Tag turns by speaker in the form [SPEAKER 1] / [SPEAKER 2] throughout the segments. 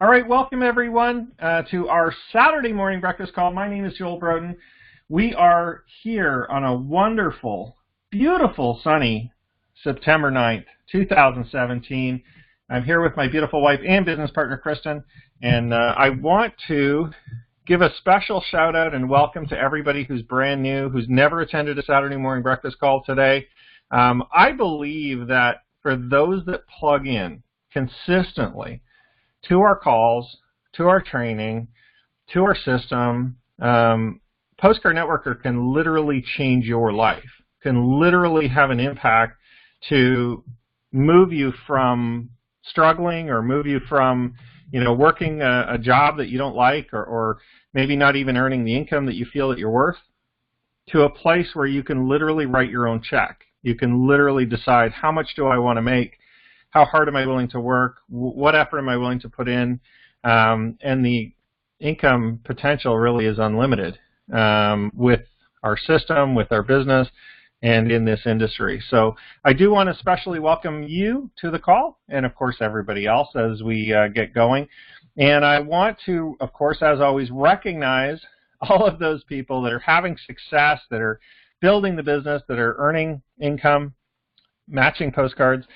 [SPEAKER 1] All right, welcome everyone to our Saturday morning breakfast call. My name is Joel Broden. We are here on a wonderful, beautiful, sunny September 9th, 2017. I'm here with my beautiful wife and business partner, Kristen, and I want to give a special shout out and welcome to everybody who's brand new, who's never attended a Saturday morning breakfast call today. I believe that for those that plug in consistently to our calls, to our training, to our system, Postcard Networker can literally change your life, can literally have an impact to move you from struggling or move you from, working a job that you don't like or maybe not even earning the income that you feel that you're worth, to a place where you can literally write your own check. You can literally decide, how much do I want to make? How hard am I willing to work? What effort am I willing to put in? And the income potential really is unlimited with our system, with our business, and in this industry. So I do want to especially welcome you to the call, and of course everybody else as we get going. And I want to, of course, as always, recognize all of those people that are having success, that are building the business, that are earning income, matching postcards.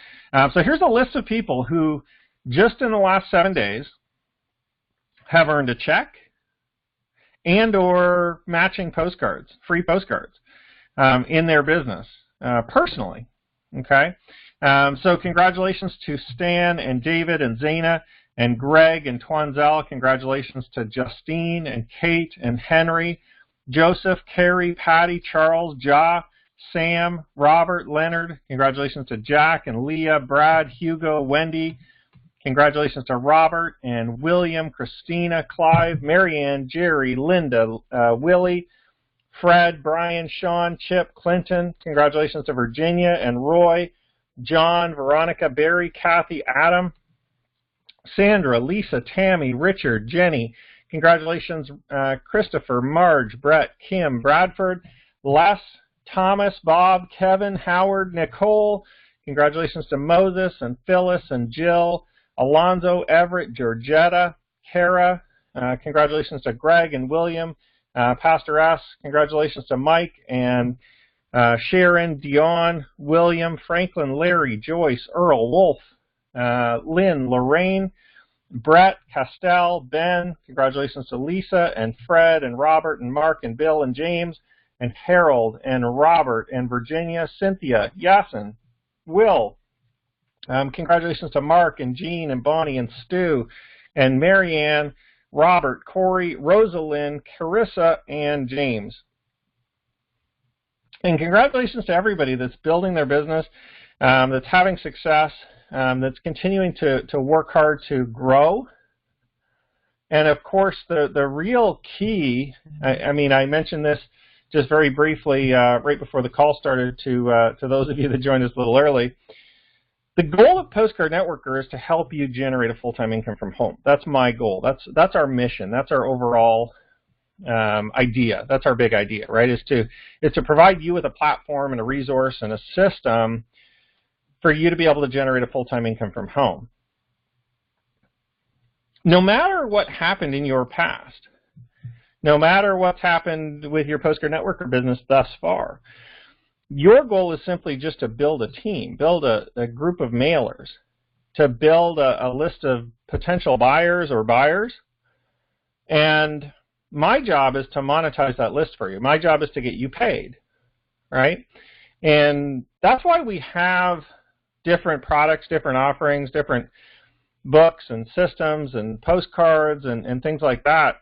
[SPEAKER 1] So here's a list of people who just in the last 7 days have earned a check and or matching postcards, free postcards in their business personally. Okay, so congratulations to Stan and David and Zaina and Greg and Twanzel. Congratulations to Justine and Kate and Henry, Joseph, Carrie, Patty, Charles, Ja, Sam, Robert, Leonard. Congratulations to Jack and Leah, Brad, Hugo, Wendy. Congratulations to Robert and William, Christina, Clive, Marianne, Jerry, Linda, Willie, Fred, Brian, Sean, Chip, Clinton. Congratulations to Virginia and Roy, John, Veronica, Barry, Kathy, Adam, Sandra, Lisa, Tammy, Richard, Jenny. Congratulations, Christopher, Marge, Brett, Kim, Bradford, Les, Thomas, Bob, Kevin, Howard, Nicole. Congratulations to Moses and Phyllis and Jill, Alonzo, Everett, Georgetta, Kara. Congratulations to Greg and William, Pastor S. Congratulations to Mike and Sharon, Dion, William, Franklin, Larry, Joyce, Earl, Wolf, Lynn, Lorraine, Brett, Castell, Ben. Congratulations to Lisa and Fred and Robert and Mark and Bill and James and Harold and Robert and Virginia, Cynthia, Yasin, Will. Congratulations to Mark and Jean and Bonnie and Stu and Marianne, Robert, Corey, Rosalind, Carissa, and James. And congratulations to everybody that's building their business, that's having success, that's continuing to work hard to grow. And of course, the real key, I mentioned this just very briefly right before the call started to those of you that joined us a little early. The goal of Postcard Networker is to help you generate a full-time income from home. That's my goal. That's our mission. That's our overall idea. That's our big idea, right? Is to provide you with a platform and a resource and a system for you to be able to generate a full-time income from home. No matter what happened in your past, no matter what's happened with your Postcard Networker business thus far, your goal is simply just to build a team, build a group of mailers, to build a list of potential buyers or buyers. And my job is to monetize that list for you. My job is to get you paid, right? And that's why we have different products, different offerings, different books and systems and postcards and things like that.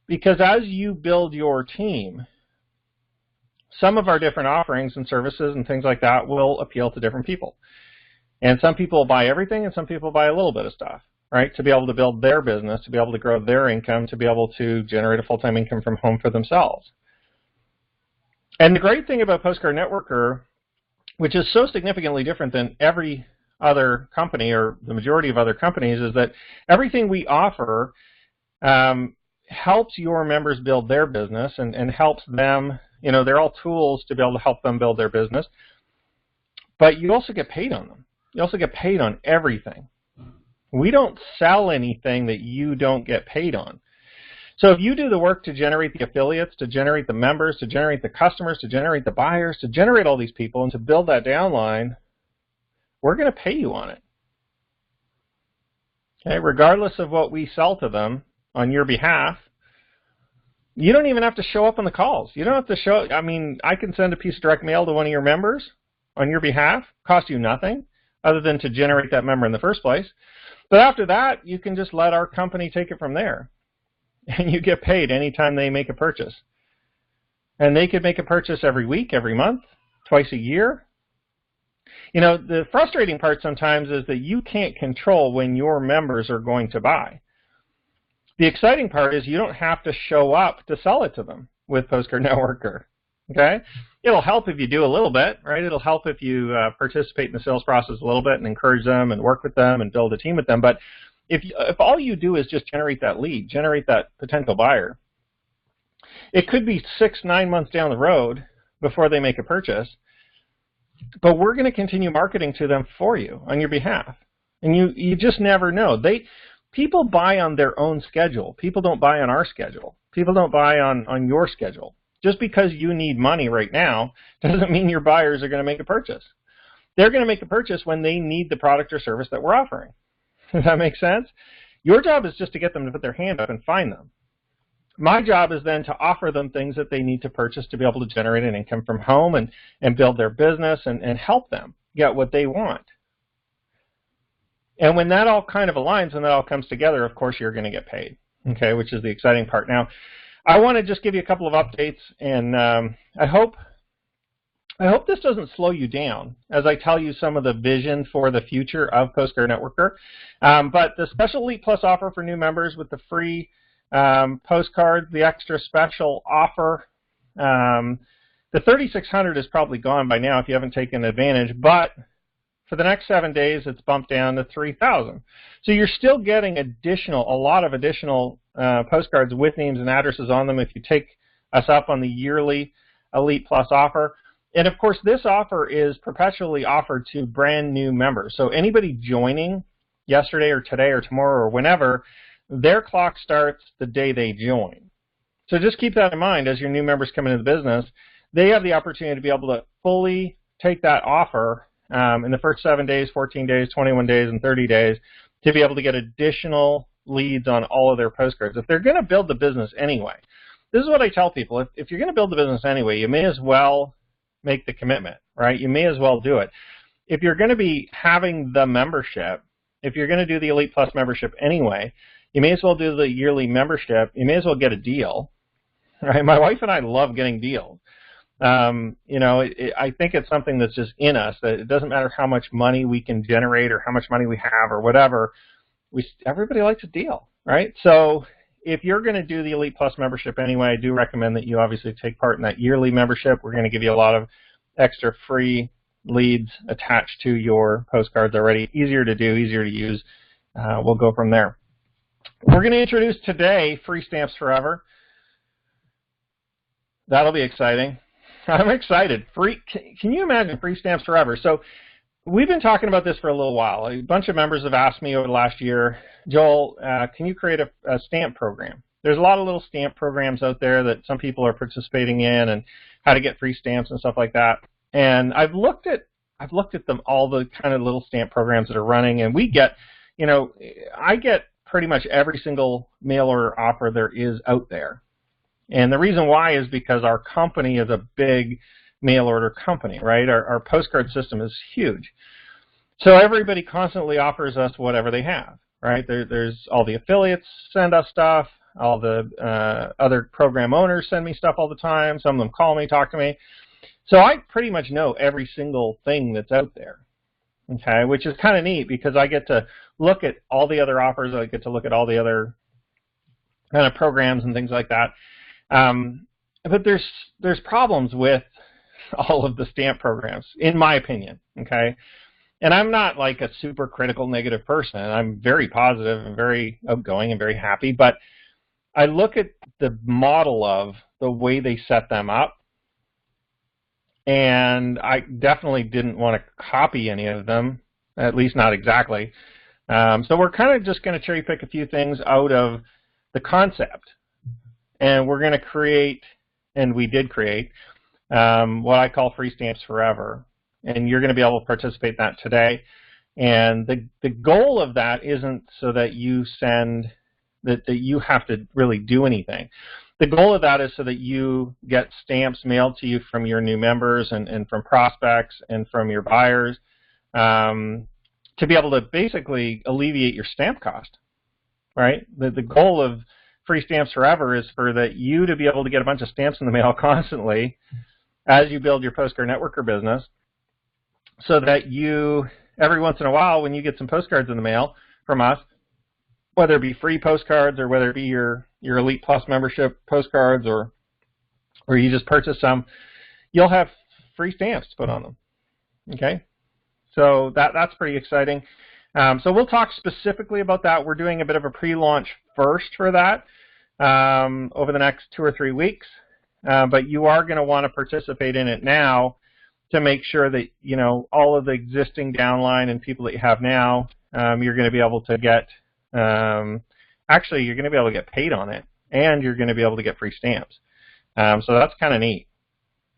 [SPEAKER 1] Because as you build your team, some of our different offerings and services and things like that will appeal to different people. And some people buy everything and some people buy a little bit of stuff, right? To be able to build their business, to be able to grow their income, to be able to generate a full-time income from home for themselves. And the great thing about Postcard Networker, which is so significantly different than every other company or the majority of other companies, is that everything we offer helps your members build their business and helps them. They're all tools to be able to help them build their business, but you also get paid on them. You also get paid on everything. We don't sell anything that you don't get paid on. So if you do the work to generate the affiliates, to generate the members, to generate the customers, to generate the buyers, to generate all these people, and to build that downline, we're going to pay you on it. Okay, regardless of what we sell to them on your behalf. You don't even have to show up on the calls. You don't have to show, I mean, I can send a piece of direct mail to one of your members on your behalf, cost you nothing other than to generate that member in the first place. But after that, you can just let our company take it from there. And you get paid anytime they make a purchase. And they could make a purchase every week, every month, twice a year. You know, the frustrating part sometimes is that you can't control when your members are going to buy. The exciting part is you don't have to show up to sell it to them with Postcard Networker, okay? It'll help if you do a little bit, right? It'll help if you participate in the sales process a little bit and encourage them and work with them and build a team with them. But if all you do is just generate that lead, generate that potential buyer, it could be 6-9 months down the road before they make a purchase, but we're going to continue marketing to them for you on your behalf. And you just never know. People buy on their own schedule. People don't buy on our schedule. People don't buy on your schedule. Just because you need money right now doesn't mean your buyers are going to make a purchase. They're going to make a purchase when they need the product or service that we're offering. Does that make sense? Your job is just to get them to put their hand up and find them. My job is then to offer them things that they need to purchase to be able to generate an income from home and build their business and help them get what they want. And when that all kind of aligns and that all comes together, of course, you're going to get paid, okay, which is the exciting part. Now, I want to just give you a couple of updates, and I hope this doesn't slow you down as I tell you some of the vision for the future of Postcard Networker. But the Special Elite Plus offer for new members with the free postcards, the extra special offer, the 3,600 is probably gone by now if you haven't taken advantage, but for the next 7 days, it's bumped down to 3,000. So you're still getting a lot of additional postcards with names and addresses on them if you take us up on the yearly Elite Plus offer. And of course, this offer is perpetually offered to brand new members. So anybody joining yesterday or today or tomorrow or whenever, their clock starts the day they join. So just keep that in mind as your new members come into the business. They have the opportunity to be able to fully take that offer in the first 7 days, 14 days, 21 days, and 30 days to be able to get additional leads on all of their postcards. If they're going to build the business anyway, this is what I tell people. If you're going to build the business anyway, you may as well make the commitment, right? You may as well do it. If you're going to be having the membership, if you're going to do the Elite Plus membership anyway, you may as well do the yearly membership. You may as well get a deal, right? My wife and I love getting deals. You know, I think it's something that's just in us, that it doesn't matter how much money we can generate or how much money we have or whatever, everybody likes a deal, right? So if you're going to do the Elite Plus membership anyway, I do recommend that you obviously take part in that yearly membership. We're going to give you a lot of extra free leads attached to your postcards already. Easier to do, easier to use. We'll go from there. We're going to introduce today Free Stamps Forever. That'll be exciting. I'm excited. Can you imagine Free Stamps Forever? So we've been talking about this for a little while. A bunch of members have asked me over the last year, Joel, can you create a stamp program? There's a lot of little stamp programs out there that some people are participating in, and how to get free stamps and stuff like that. And I've looked at them, all the kind of little stamp programs that are running, and we get, you know, I get pretty much every single mail order offer there is out there. And the reason why is because our company is a big mail order company, right? Our postcard system is huge. So everybody constantly offers us whatever they have, right? There's all the affiliates send us stuff. All the other program owners send me stuff all the time. Some of them call me, talk to me. So I pretty much know every single thing that's out there, okay, which is kind of neat because I get to look at all the other offers. I get to look at all the other kind of programs and things like that. But there's problems with all of the stamp programs, in my opinion, okay? And I'm not like a super critical negative person. I'm very positive and very outgoing and very happy, but I look at the model of the way they set them up, and I definitely didn't want to copy any of them, at least not exactly. So we're kind of just going to cherry pick a few things out of the concept, and we're going to create, and we did create, what I call Free Stamps Forever, and you're going to be able to participate in that today. And the goal of that isn't so that you send, that you have to really do anything. The goal of that is so that you get stamps mailed to you from your new members and from prospects and from your buyers, to be able to basically alleviate your stamp cost, right? The goal of Free Stamps Forever is for that you to be able to get a bunch of stamps in the mail constantly as you build your Postcard Networker business, so that you, every once in a while, when you get some postcards in the mail from us, whether it be free postcards or whether it be your Elite Plus membership postcards, or you just purchase some, you'll have free stamps to put on them. Okay, so that's pretty exciting. So we'll talk specifically about that. We're doing a bit of a pre-launch first for that over the next 2 or 3 weeks, but you are going to want to participate in it now to make sure that, you know, all of the existing downline and people that you have now, you're going to be able to get, actually you're going to be able to get paid on it, and you're going to be able to get free stamps. So that's kind of neat.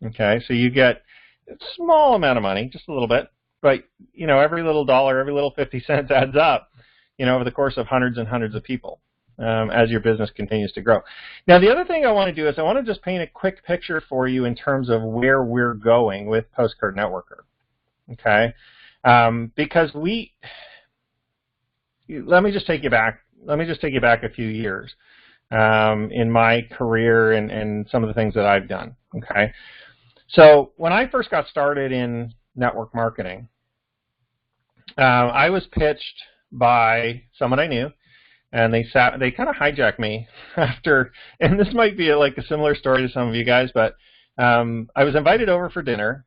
[SPEAKER 1] Okay, so you get a small amount of money, just a little bit, but, you know, every little dollar, every little 50 cents adds up, you know, over the course of hundreds and hundreds of people, as your business continues to grow. Now, the other thing I want to do is I want to just paint a quick picture for you in terms of where we're going with Postcard Networker, okay? Because let me just take you back a few years in my career and some of the things that I've done, okay? So when I first got started in network marketing, I was pitched by someone I knew, and they kind of hijacked me after, and this might be like a similar story to some of you guys, but I was invited over for dinner,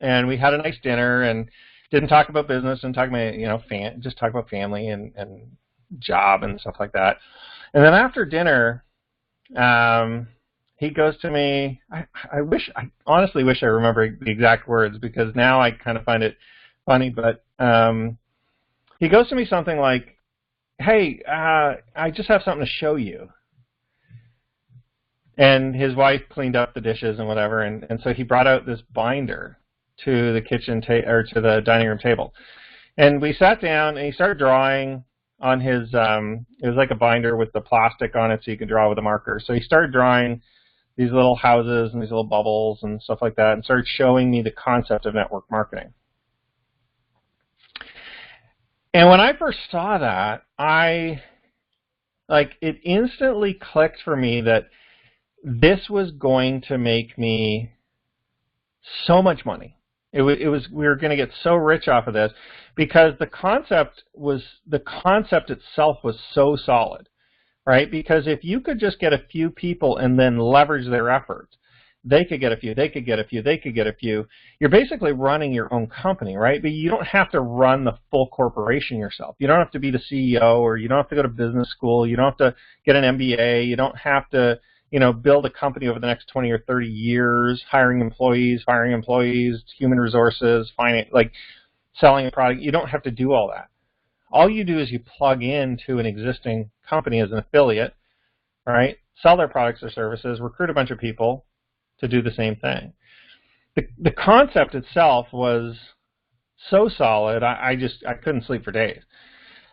[SPEAKER 1] and we had a nice dinner and didn't talk about business and talk about, you know, just talk about family and job and stuff like that. And then after dinner, he goes to me, I honestly wish I remember the exact words, because now I kind of find it funny, but he goes to me something like, hey, I just have something to show you. And his wife cleaned up the dishes and whatever, and so he brought out this binder to the kitchen or to the dining room table. And we sat down, and he started drawing on his, it was like a binder with the plastic on it so you could draw with a marker. So he started drawing these little houses and these little bubbles and stuff like that, and started showing me the concept of network marketing. And when I first saw that, it instantly clicked for me that this was going to make me so much money. We were going to get so rich off of this, because the concept itself was so solid, right? Because if you could just get a few people and then leverage their efforts, they could get a few, they could get a few, they could get a few. You're basically running your own company, right? But you don't have to run the full corporation yourself. You don't have to be the CEO, or you don't have to go to business school. You don't have to get an MBA. You don't have to, you know, build a company over the next 20 or 30 years, hiring employees, firing employees, human resources, finance, like selling a product. You don't have to do all that. All you do is you plug into an existing company as an affiliate, right? Sell their products or services, recruit a bunch of people to do the same thing. The concept itself was so solid, I couldn't sleep for days.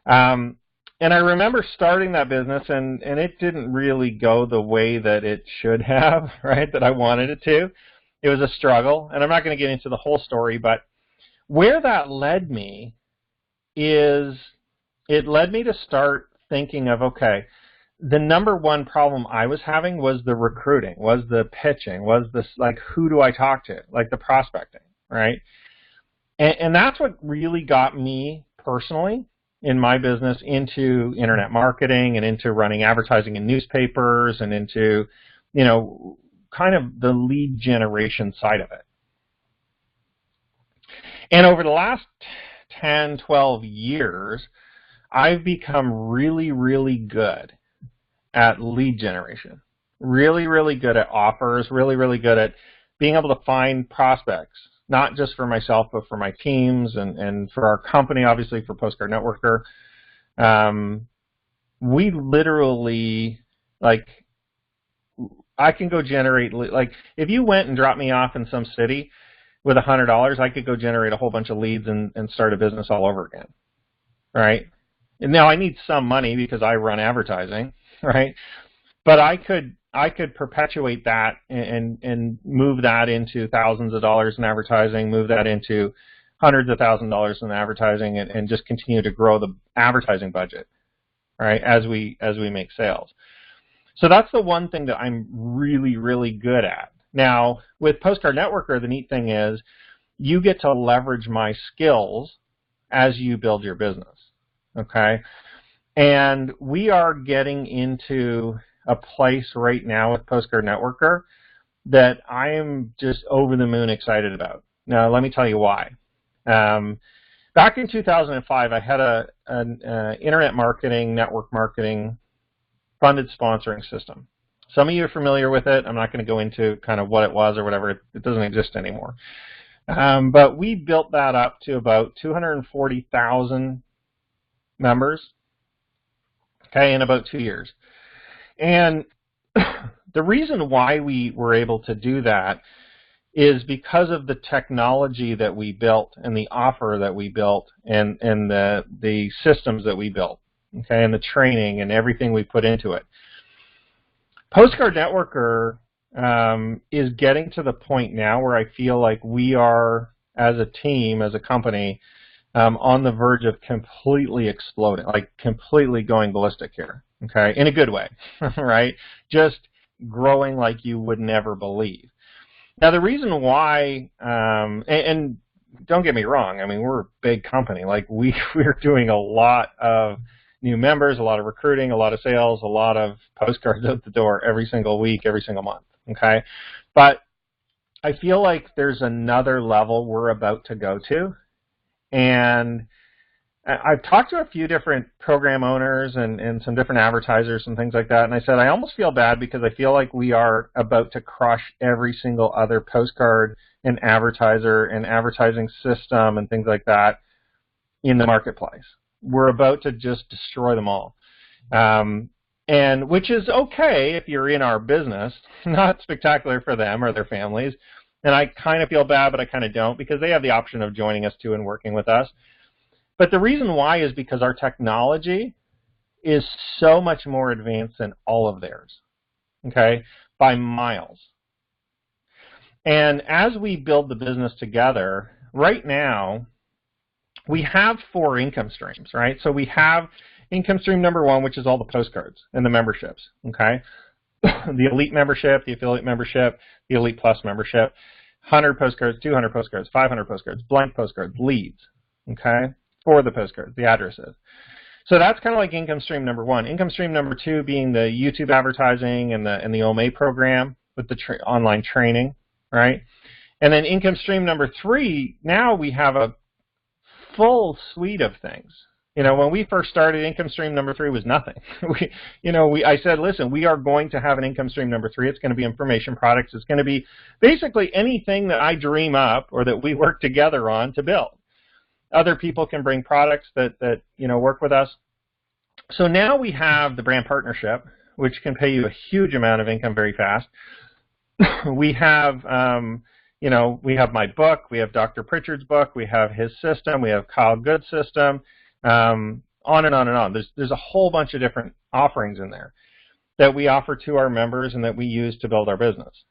[SPEAKER 1] And I remember starting that business, and it didn't really go the way that it should have, right, that I wanted it to. It was a struggle, and I'm not going to get into the whole story, but where that led me is it led me to start thinking of, okay, the number one problem I was having was the recruiting, was the pitching, was this, like, who do I talk to, like the prospecting, right? And that's what really got me personally in my business into internet marketing and into running advertising in newspapers and into, you know, kind of the lead generation side of it. And over the last 10, 12 years, I've become really, really good at lead generation, really, really good at offers, really, really good at being able to find prospects not just for myself, but for my teams and for our company, obviously for Postcard Networker. We literally, like, I can go generate, like, if you went and dropped me off in some city with $100, I could go generate a whole bunch of leads and start a business all over again, right? And now I need some money because I run advertising, right? But I could perpetuate that and move that into thousands of dollars in advertising, move that into hundreds of thousands of dollars in advertising, and just continue to grow the advertising budget, right, as we make sales. So that's the one thing that I'm really, really good at. Now, with Postcard Networker, the neat thing is you get to leverage my skills as you build your business, okay? And we are getting into a place right now with Postcard Networker that I am just over the moon excited about. Now, let me tell you why. Back in 2005, I had an internet marketing, network marketing, funded sponsoring system. Some of you are familiar with it. I'm not going to go into kind of what it was or whatever. It doesn't exist anymore. But we built that up to about 240,000 members, okay, in about 2 years. And the reason why we were able to do that is because of the technology that we built and the offer that we built and the systems that we built, okay, and the training and everything we put into it. Postcard Networker is getting to the point now where I feel like we are, as a team, as a company, on the verge of completely exploding, like completely going ballistic here, okay, in a good way, right? Just growing like you would never believe. Now, the reason why, and don't get me wrong, I mean, we're a big company. Like, we're doing a lot of new members, a lot of recruiting, a lot of sales, a lot of postcards out the door every single week, every single month, okay? But I feel like there's another level we're about to go to, and I've talked to a few different program owners and some different advertisers and things like that, and I said I almost feel bad because I feel like we are about to crush every single other postcard and advertiser and advertising system and things like that in the marketplace. We're about to just destroy them all, and which is okay if you're in our business, not spectacular for them or their families. And I kind of feel bad, but I kind of don't, because they have the option of joining us too and working with us. But the reason why is because our technology is so much more advanced than all of theirs, okay, by miles. And as we build the business together, right now, we have 4 income streams, right? So we have income stream number 1, which is all the postcards and the memberships, okay? The Elite membership, the Affiliate membership, the Elite Plus membership, 100 postcards, 200 postcards, 500 postcards, blank postcards, leads, okay, for the postcards, the addresses. So that's kind of like income stream number 1. Income stream number 2 being the YouTube advertising and the OMA program with the online training, right? And then income stream number 3, now we have a full suite of things. You know, when we first started, income stream number 3 was nothing. I said, listen, we are going to have an income stream number 3. It's going to be information products. It's going to be basically anything that I dream up or that we work together on to build. Other people can bring products that work with us. So now we have the brand partnership, which can pay you a huge amount of income very fast. We have we have my book, we have Dr. Pritchard's book, we have his system, we have Kyle Good's system, on and on and on. There's a whole bunch of different offerings in there that we offer to our members and that we use to build our business.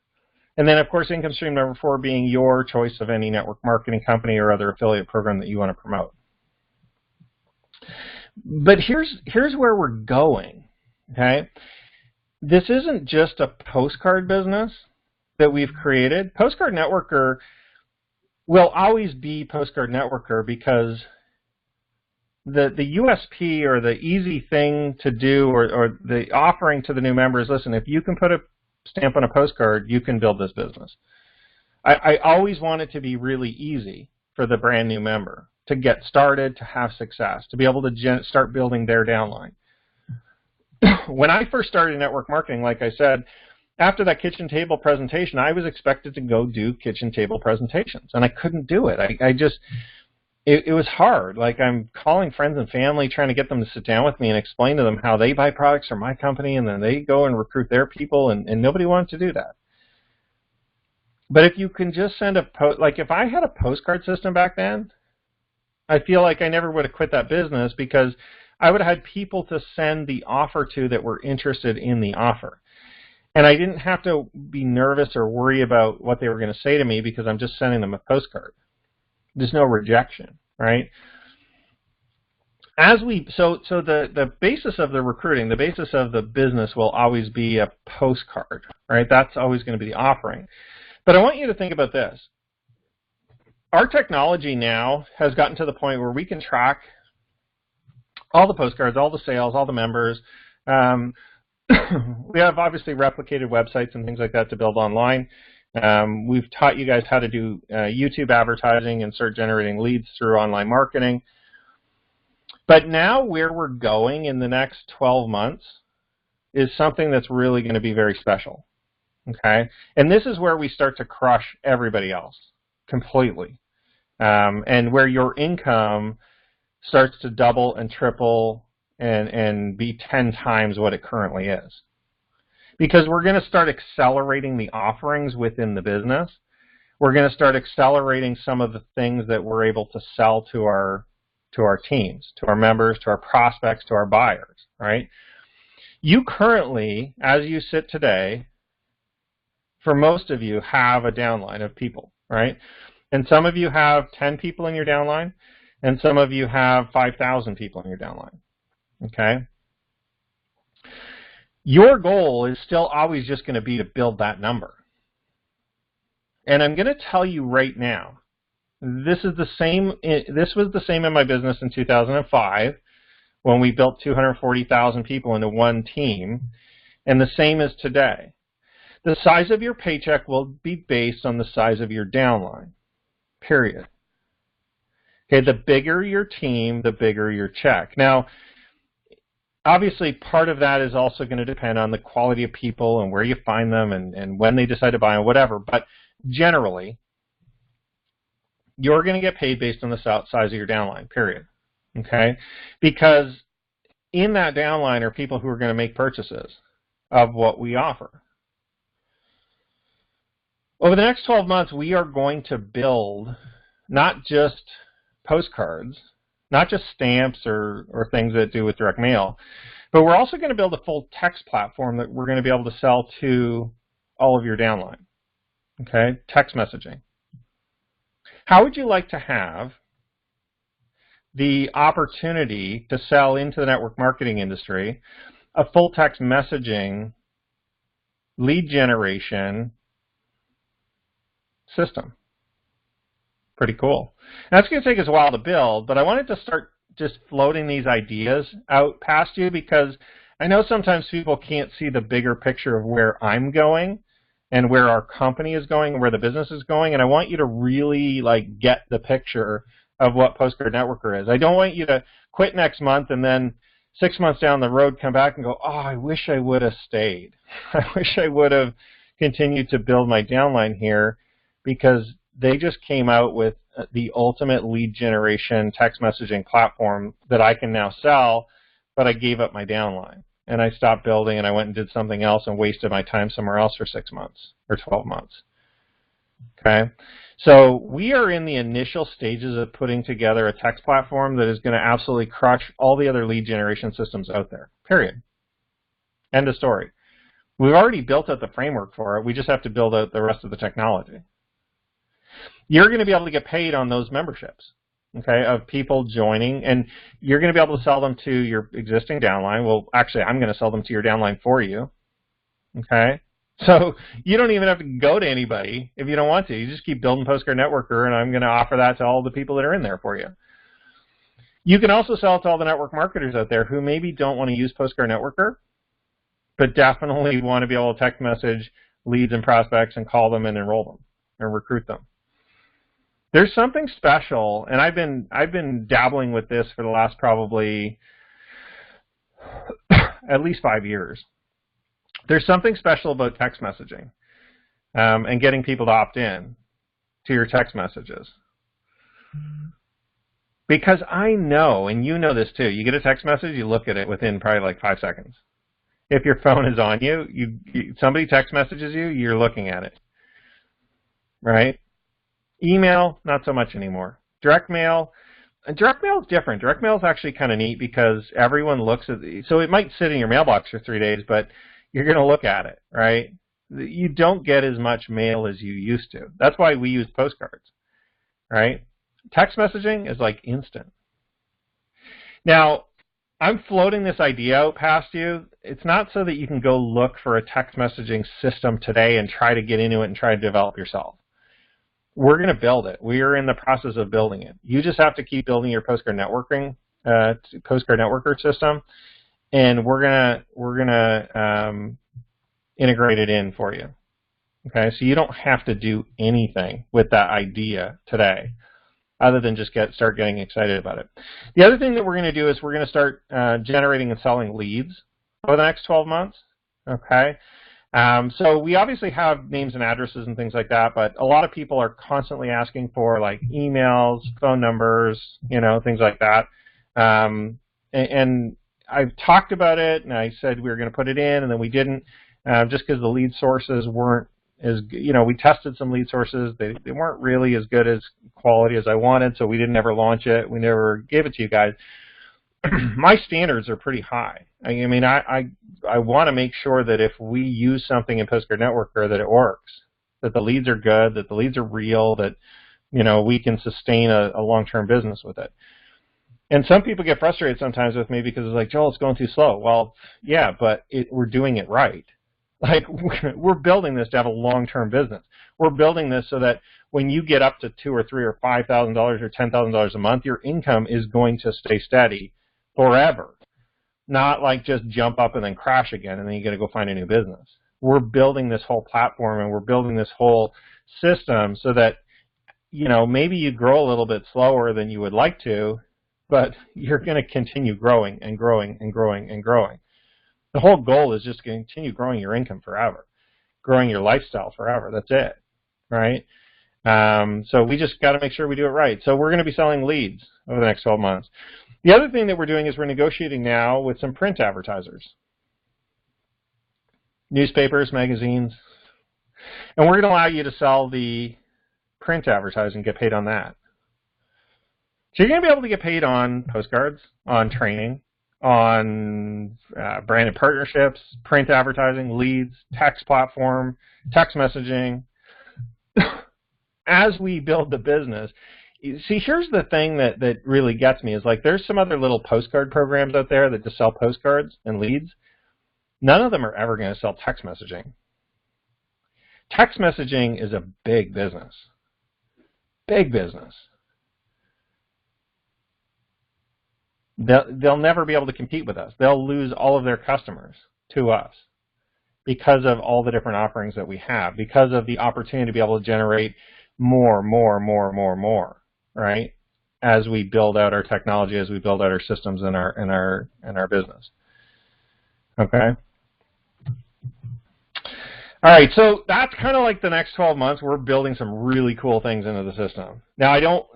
[SPEAKER 1] And then, of course, income stream number 4 being your choice of any network marketing company or other affiliate program that you want to promote. But here's where we're going, okay? This isn't just a postcard business that we've created. Postcard Networker will always be Postcard Networker because the USP or the easy thing to do or the offering to the new members, listen, if you can put a stamp on a postcard, you can build this business. I always want it to be really easy for the brand new member to get started, to have success, to be able to start building their downline. When I first started network marketing, like I said, after that kitchen table presentation, I was expected to go do kitchen table presentations, and I couldn't do it. It was hard. Like, I'm calling friends and family, trying to get them to sit down with me and explain to them how they buy products from my company, and then they go and recruit their people, and nobody wanted to do that. But if you can just send like if I had a postcard system back then, I feel like I never would have quit that business, because I would have had people to send the offer to that were interested in the offer. And I didn't have to be nervous or worry about what they were going to say to me, because I'm just sending them a postcard. There's no rejection, right? So the basis of the recruiting, the basis of the business will always be a postcard, right? That's always going to be the offering. But I want you to think about this. Our technology now has gotten to the point where we can track all the postcards, all the sales, all the members. We have obviously replicated websites and things like that to build online. We've taught you guys how to do YouTube advertising and start generating leads through online marketing. But now where we're going in the next 12 months is something that's really going to be very special. Okay? And this is where we start to crush everybody else completely. And where your income starts to double and triple and be 10 times what it currently is. Because we're going to start accelerating the offerings within the business. We're going to start accelerating some of the things that we're able to sell to our teams, to our members, to our prospects, to our buyers, right? You currently, as you sit today, for most of you, have a downline of people, right? And some of you have 10 people in your downline, and some of you have 5,000 people in your downline, okay? Your goal is still always just going to be to build that number. And I'm going to tell you right now, this was the same in my business in 2005 when we built 240,000 people into one team, and the same is today. The size of your paycheck will be based on the size of your downline, period. Okay, the bigger your team, the bigger your check. Now, obviously, part of that is also going to depend on the quality of people and where you find them and when they decide to buy and whatever. But generally, you're going to get paid based on the size of your downline, period. Okay? Because in that downline are people who are going to make purchases of what we offer. Over the next 12 months, we are going to build not just postcards, not just stamps or things that do with direct mail, but we're also going to build a full text platform that we're going to be able to sell to all of your downline. Okay, text messaging. How would you like to have the opportunity to sell into the network marketing industry a full text messaging lead generation system? Pretty cool. And that's going to take us a while to build, but I wanted to start just floating these ideas out past you, because I know sometimes people can't see the bigger picture of where I'm going and where our company is going and where the business is going, and I want you to really get the picture of what Postcard Networker is. I don't want you to quit next month and then 6 months down the road come back and go, oh, I wish I would have stayed. I wish I would have continued to build my downline here, because they just came out with the ultimate lead generation text messaging platform that I can now sell, but I gave up my downline. And I stopped building and I went and did something else and wasted my time somewhere else for 6 months or 12 months. Okay? So we are in the initial stages of putting together a text platform that is going to absolutely crush all the other lead generation systems out there. Period. End of story. We've already built out the framework for it. We just have to build out the rest of the technology. You're going to be able to get paid on those memberships, okay, of people joining, and you're going to be able to sell them to your existing downline. Well, actually, I'm going to sell them to your downline for you, okay? So you don't even have to go to anybody if you don't want to. You just keep building Postcard Networker, and I'm going to offer that to all the people that are in there for you. You can also sell it to all the network marketers out there who maybe don't want to use Postcard Networker, but definitely want to be able to text message leads and prospects and call them and enroll them and recruit them. There's something special, and I've been dabbling with this for the last probably at least 5 years. There's something special about text messaging and getting people to opt in to your text messages. Because I know, and you know this too, you get a text message, you look at it within probably like 5 seconds. If your phone is on you, somebody text messages you, you're looking at it, right? Email, not so much anymore. Direct mail is different. Direct mail is actually kind of neat because everyone looks at so it might sit in your mailbox for 3 days, but you're going to look at it, right? You don't get as much mail as you used to. That's why we use postcards, right? Text messaging is like instant. Now, I'm floating this idea out past you. It's not so that you can go look for a text messaging system today and try to get into it and try to develop yourself. We're going to build it. We are in the process of building it. You just have to keep building your Postcard Networker system, and we're gonna integrate it in for you. Okay, so you don't have to do anything with that idea today, other than just start getting excited about it. The other thing that we're going to do is we're going to start generating and selling leads over the next 12 months. Okay, so we obviously have names and addresses and things like that, but a lot of people are constantly asking for like emails, phone numbers, things like that. And I've talked about it, and I said we were going to put it in, and then we didn't, just because the lead sources weren't as, we tested some lead sources. They weren't really as good as quality as I wanted, so we didn't ever launch it. We never gave it to you guys. My standards are pretty high. I mean, I want to make sure that if we use something in Postcard Networker that it works, that the leads are good, that the leads are real, that, we can sustain a long-term business with it. And some people get frustrated sometimes with me because it's like, Joel, it's going too slow. Well, yeah, but we're doing it right. Like, we're building this to have a long-term business. We're building this so that when you get up to $2,000 or $3,000 or $5,000 or $10,000 a month, your income is going to stay steady forever. Not like just jump up and then crash again and then you got to go find a new business. We're building this whole platform and we're building this whole system so that, maybe you grow a little bit slower than you would like to, but you're going to continue growing and growing and growing and growing. The whole goal is just to continue growing your income forever, growing your lifestyle forever. That's it, right? So we just got to make sure we do it right. So we're going to be selling leads over the next 12 months. The other thing that we're doing is we're negotiating now with some print advertisers, newspapers, magazines, and we're going to allow you to sell the print advertising and get paid on that. So you're going to be able to get paid on postcards, on training, on branded partnerships, print advertising, leads, text platform, text messaging. As we build the business, see, here's the thing that really gets me is like there's some other little postcard programs out there that just sell postcards and leads. None of them are ever going to sell text messaging. Text messaging is a big business. Big business. They'll never be able to compete with us. They'll lose all of their customers to us because of all the different offerings that we have, because of the opportunity to be able to generate more, right? As we build out our technology, as we build out our systems in our business. Okay. All right, so that's kind of like the next 12 months. We're building some really cool things into the system. Now,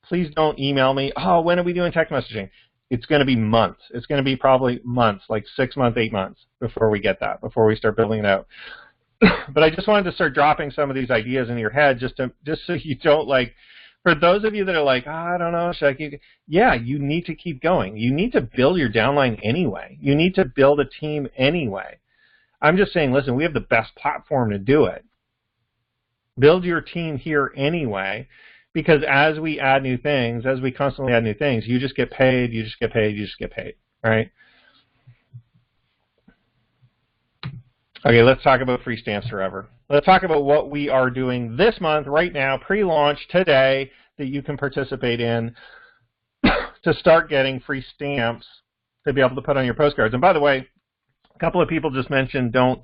[SPEAKER 1] please don't email me, oh, when are we doing text messaging? It's going to be months. It's going to be probably months, like 6 months, 8 months before we get that, before we start building it out. But I just wanted to start dropping some of these ideas into your head just so you don't like, for those of you that are like, oh, I don't know, should I keep, yeah, you need to keep going. You need to build your downline anyway. You need to build a team anyway. I'm just saying, listen, we have the best platform to do it. Build your team here anyway, because as we add new things, as we constantly add new things, you just get paid, you just get paid, you just get paid, right? Okay, let's talk about free stamps forever. Let's talk about what we are doing this month, right now, pre-launch today, that you can participate in to start getting free stamps to be able to put on your postcards. And by the way, a couple of people just mentioned don't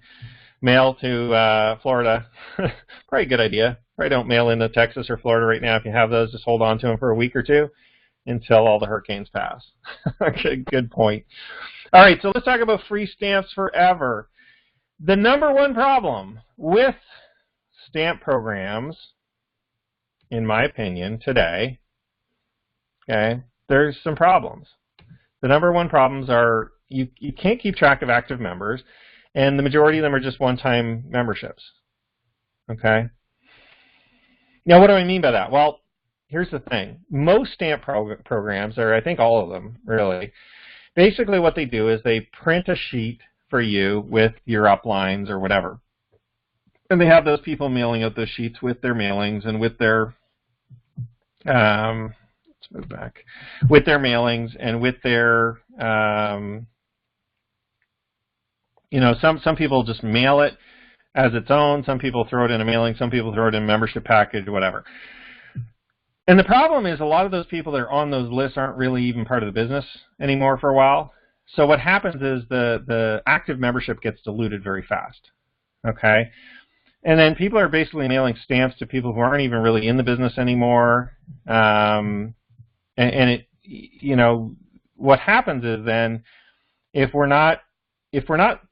[SPEAKER 1] mail to Florida. Probably a good idea. Probably don't mail into Texas or Florida right now. If you have those, just hold on to them for a week or two until all the hurricanes pass. Okay, good point. All right, so let's talk about free stamps forever. The number one problem with stamp programs, in my opinion, today, okay, there's some problems. The number one problems are you can't keep track of active members, and the majority of them are just one-time memberships. Okay? Now, what do I mean by that? Well, here's the thing. Most stamp programs, or I think all of them, really, basically what they do is they print a sheet for you with your uplines or whatever. And they have those people mailing out those sheets with their mailings and with their, let's move back, with their mailings and with their, you know, some people just mail it as its own. Some people throw it in a mailing. Some people throw it in a membership package, whatever. And the problem is a lot of those people that are on those lists aren't really even part of the business anymore for a while. So what happens is the active membership gets diluted very fast. Okay? And then people are basically mailing stamps to people who aren't even really in the business anymore. And it, you know, what happens is then if we're not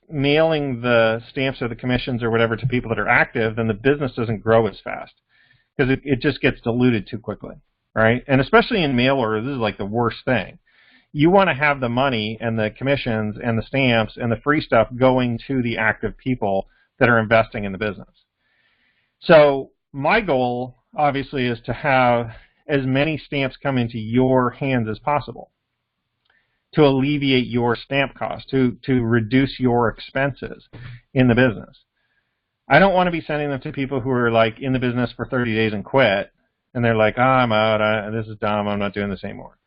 [SPEAKER 1] mailing the stamps or the commissions or whatever to people that are active, then the business doesn't grow as fast because it just gets diluted too quickly, right? And especially in mail order, this is like the worst thing. You want to have the money and the commissions and the stamps and the free stuff going to the active people that are investing in the business. So my goal, obviously, is to have as many stamps come into your hands as possible to alleviate your stamp costs, to reduce your expenses in the business. I don't want to be sending them to people who are like in the business for 30 days and quit, and they're like, oh, I'm out, this is dumb, I'm not doing this anymore.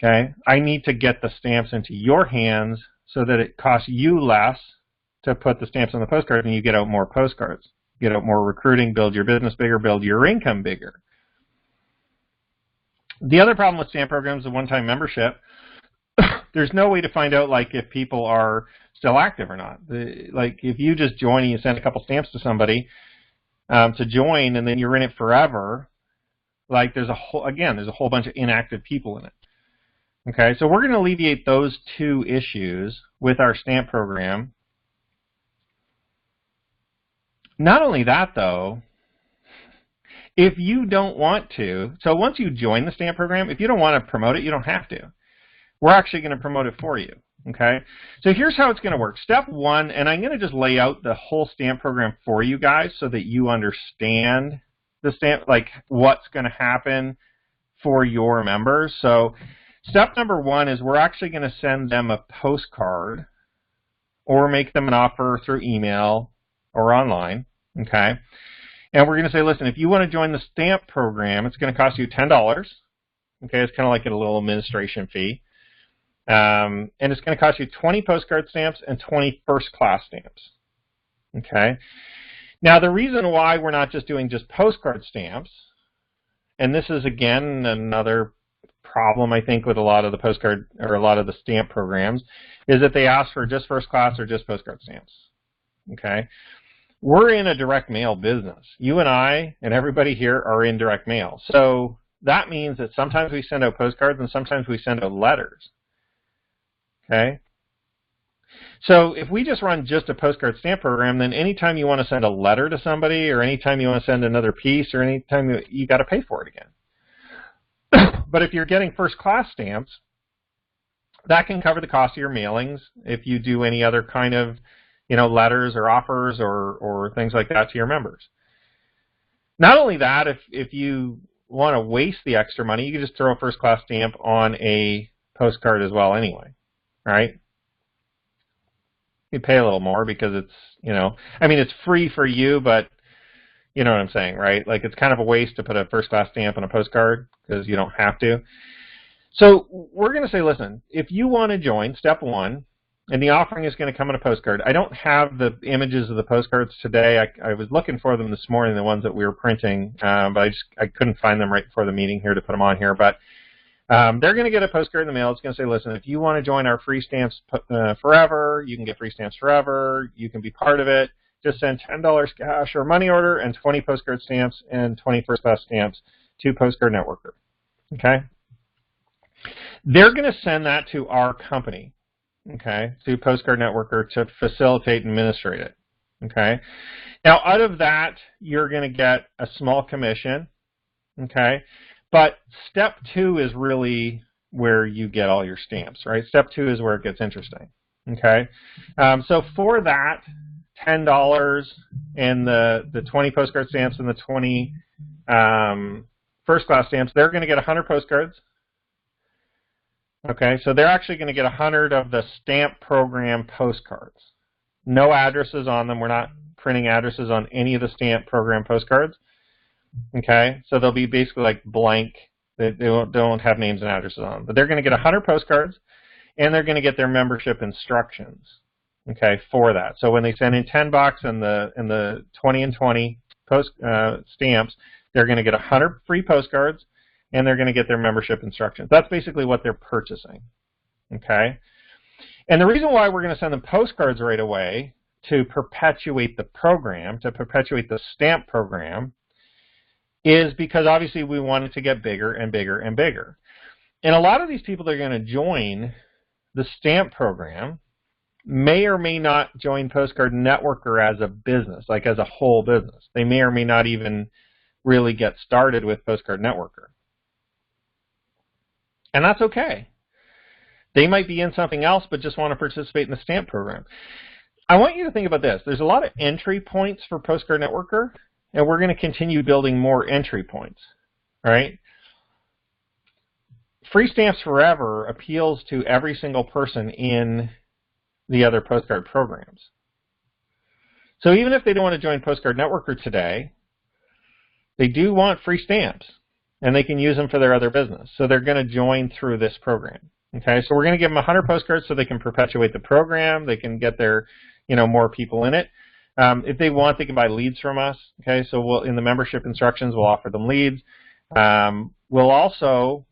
[SPEAKER 1] Okay? I need to get the stamps into your hands so that it costs you less to put the stamps on the postcard and you get out more postcards, get out more recruiting, build your business bigger, build your income bigger. The other problem with stamp programs is a one-time membership. There's no way to find out like if people are still active or not. Like if you just join and you send a couple stamps to somebody to join and then you're in it forever, like there's a whole bunch of inactive people in it. Okay, so we're going to alleviate those two issues with our stamp program. Not only that though, if you don't want to, so once you join the stamp program, if you don't want to promote it, you don't have to. We're actually going to promote it for you, okay? So here's how it's going to work. Step one, and I'm going to just lay out the whole stamp program for you guys so that you understand the stamp, like what's going to happen for your members. So step number one is we're actually going to send them a postcard or make them an offer through email or online, okay? And we're going to say, listen, if you want to join the stamp program, it's going to cost you $10, okay? It's kind of like a little administration fee. And it's going to cost you 20 postcard stamps and 20 first-class stamps, okay? Now, the reason why we're not just doing just postcard stamps, and this is, again, another problem, I think, with a lot of the postcard or a lot of the stamp programs, is that they ask for just first-class or just postcard stamps, okay? We're in a direct mail business. You and I and everybody here are in direct mail. So that means that sometimes we send out postcards and sometimes we send out letters. Okay? So if we just run just a postcard stamp program, then anytime you want to send a letter to somebody or anytime you want to send another piece or anytime you got to pay for it again. But if you're getting first-class stamps, that can cover the cost of your mailings if you do any other kind of, you know, letters or offers or things like that to your members. Not only that, if you want to waste the extra money, you can just throw a first-class stamp on a postcard as well anyway. Right? You pay a little more because it's, you know, I mean, it's free for you, but you know what I'm saying, right? Like it's kind of a waste to put a first-class stamp on a postcard because you don't have to. So we're going to say, listen, if you want to join, step one, and the offering is going to come on a postcard. I don't have the images of the postcards today. I was looking for them this morning, the ones that we were printing, but I couldn't find them right before the meeting here to put them on here. But they're going to get a postcard in the mail. It's going to say, listen, if you want to join our free stamps forever, you can get free stamps forever. You can be part of it. Just send $10 cash or money order and 20 postcard stamps and 20 first-class stamps to Postcard Networker. Okay? They're going to send that to our company. okay, to Postcard Networker to facilitate and administrate it. Okay. Now, out of that, you're going to get a small commission. Okay. But step 2 is really where you get all your stamps, right? Step 2 is where it gets interesting. Okay. So for that, $10 and the 20 postcard stamps and the 20 first class stamps, they're going to get 100 postcards. Okay, so they're actually going to get 100 of the stamp program postcards. No addresses on them. We're not printing addresses on any of the stamp program postcards. Okay, so they'll be basically like blank. They don't have names and addresses on them. But they're going to get 100 postcards, and they're going to get their membership instructions. Okay, for that. So when they send in $10 and the 20 and 20 stamps, they're going to get 100 free postcards, and they're going to get their membership instructions. That's basically what they're purchasing. Okay, and the reason why we're going to send them postcards right away to perpetuate the program, to perpetuate the stamp program, is because obviously we want it to get bigger and bigger and bigger. And a lot of these people that are going to join the stamp program may or may not join Postcard Networker as a business, like as a whole business. They may or may not even really get started with Postcard Networker. And that's okay. They might be in something else but just want to participate in the stamp program. I want you to think about this. There's a lot of entry points for Postcard Networker, and we're going to continue building more entry points, right? Free Stamps Forever appeals to every single person in the other postcard programs. So even if they don't want to join Postcard Networker today, they do want free stamps, and they can use them for their other business. So they're going to join through this program. Okay, so we're going to give them 100 postcards so they can perpetuate the program. They can get their, more people in it. If they want, they can buy leads from us. Okay, so in the membership instructions, we'll offer them leads. We'll also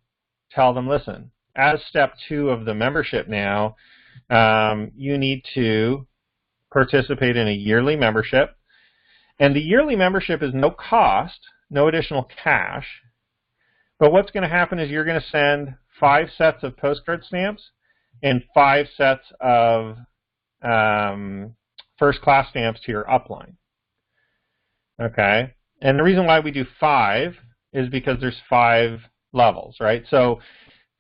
[SPEAKER 1] tell them, listen, as step 2 of the membership now, you need to participate in a yearly membership. And the yearly membership is no cost, no additional cash. But what's going to happen is you're going to send 5 sets of postcard stamps and 5 sets of first class stamps to your upline. Okay? And the reason why we do 5 is because there's 5 levels, right? So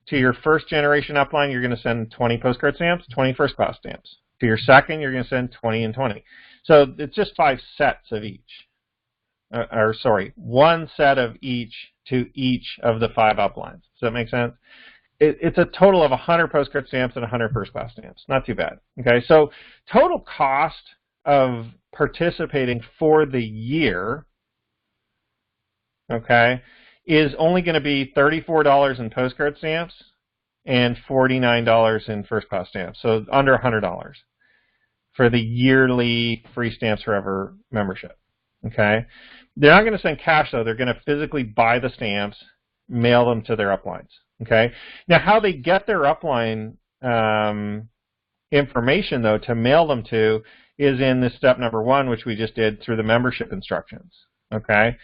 [SPEAKER 1] to your first generation upline, you're going to send 20 postcard stamps, 20 first class stamps. To your second, you're going to send 20 and 20. So it's just 5 sets of each. Or sorry, 1 set of each to each of the 5 uplines. Does that make sense? It's a total of 100 postcard stamps and 100 first class stamps. Not too bad. Okay, so total cost of participating for the year, okay, is only going to be $34 in postcard stamps and $49 in first class stamps. So under $100 for the yearly Free Stamps Forever membership. Okay, they're not going to send cash though. They're going to physically buy the stamps, mail them to their uplines. Okay, now how they get their upline information though to mail them to is in this step number 1, which we just did through the membership instructions. Okay,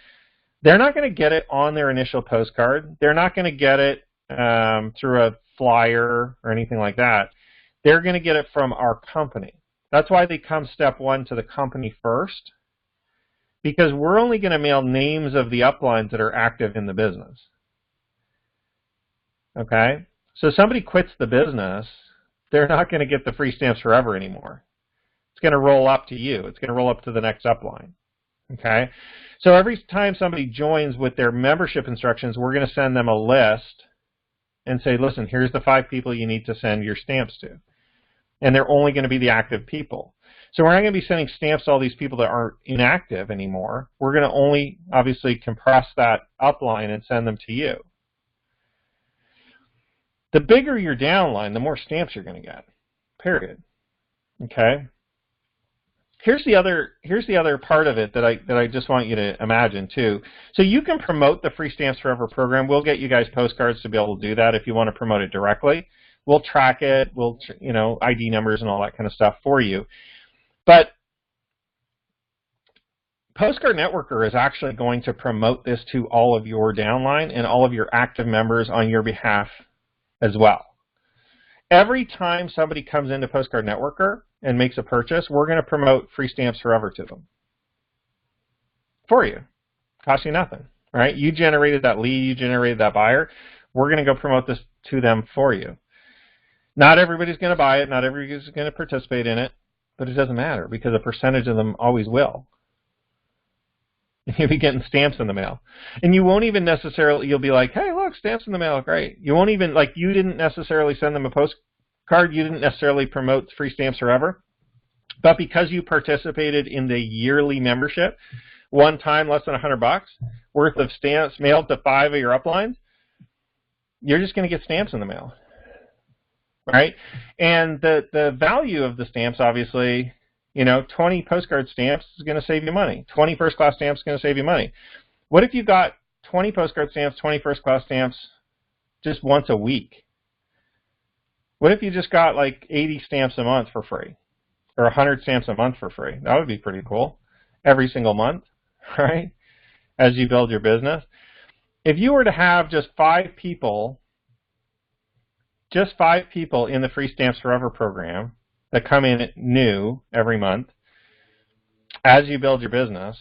[SPEAKER 1] they're not going to get it on their initial postcard. They're not going to get it through a flyer or anything like that. They're going to get it from our company. That's why they come step 1 to the company first, because we're only going to mail names of the uplines that are active in the business. Okay? So somebody quits the business, they're not going to get the Free Stamps Forever anymore. It's going to roll up to you. It's going to roll up to the next upline. Okay? So every time somebody joins with their membership instructions, we're going to send them a list and say, listen, here's the 5 people you need to send your stamps to. And they're only going to be the active people. So we're not going to be sending stamps to all these people that aren't inactive anymore. We're going to only, obviously, compress that upline and send them to you. The bigger your downline, the more stamps you're going to get, period. Okay? Here's the other part of it that I just want you to imagine too. So you can promote the Free Stamps Forever program. We'll get you guys postcards to be able to do that if you want to promote it directly. We'll track it. We'll, ID numbers and all that kind of stuff for you. But Postcard Networker is actually going to promote this to all of your downline and all of your active members on your behalf as well. Every time somebody comes into Postcard Networker and makes a purchase, we're going to promote free stamps forever to them for you. Costs you nothing, right? You generated that lead, you generated that buyer. We're going to go promote this to them for you. Not everybody's going to buy it, not everybody's going to participate in it, but it doesn't matter because a percentage of them always will. You'll be getting stamps in the mail. And you won't even necessarily, you'll be like, hey, look, stamps in the mail, great. You won't even, like, you didn't necessarily send them a postcard, you didn't necessarily promote free stamps forever, but because you participated in the yearly membership, one time less than $100 worth of stamps mailed to 5 of your uplines, you're just going to get stamps in the mail, right? And the value of the stamps, obviously, 20 postcard stamps is going to save you money. 20 first-class stamps is going to save you money. What if you got 20 postcard stamps, 20 first-class stamps just once a week? What if you just got like 80 stamps a month for free or 100 stamps a month for free? That would be pretty cool. Every single month, right, as you build your business. If you were to have just 5 people in the Free Stamps Forever program that come in new every month, as you build your business,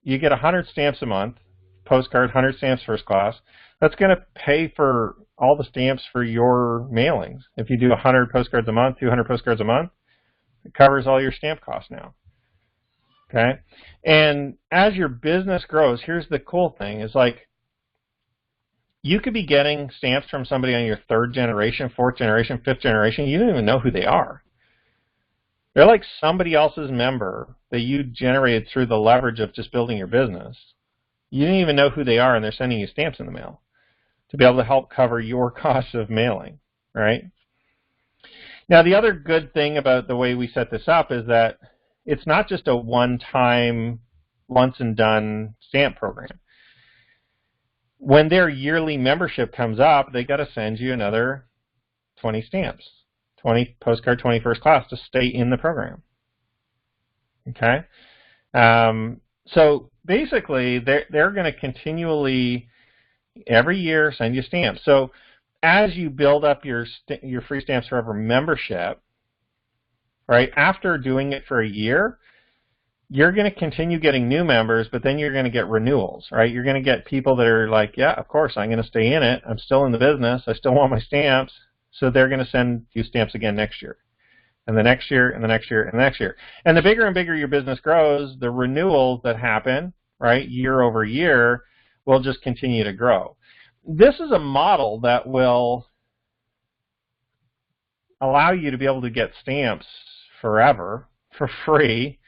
[SPEAKER 1] you get 100 stamps a month, postcard, 100 stamps first class. That's going to pay for all the stamps for your mailings. If you do 100 postcards a month, 200 postcards a month, it covers all your stamp costs now. Okay? And as your business grows, here's the cool thing, is like, you could be getting stamps from somebody on your 3rd generation, 4th generation, 5th generation. You don't even know who they are. They're like somebody else's member that you generated through the leverage of just building your business. You didn't even know who they are, and they're sending you stamps in the mail to be able to help cover your costs of mailing, right? Now, the other good thing about the way we set this up is that it's not just a one-time, once-and-done stamp program. When their yearly membership comes up, they got to send you another 20 stamps, 20 postcard, 20 first class to stay in the program. Okay? So basically, they're going to continually, every year, send you stamps. So as you build up your Free Stamps Forever membership, right, after doing it for a year, you're going to continue getting new members, but then you're going to get renewals, right? You're going to get people that are like, yeah, of course, I'm going to stay in it. I'm still in the business. I still want my stamps. So they're going to send you stamps again next year, and the next year, and the next year, and the next year. And the bigger and bigger your business grows, the renewals that happen, right, year over year, will just continue to grow. This is a model that will allow you to be able to get stamps forever for free,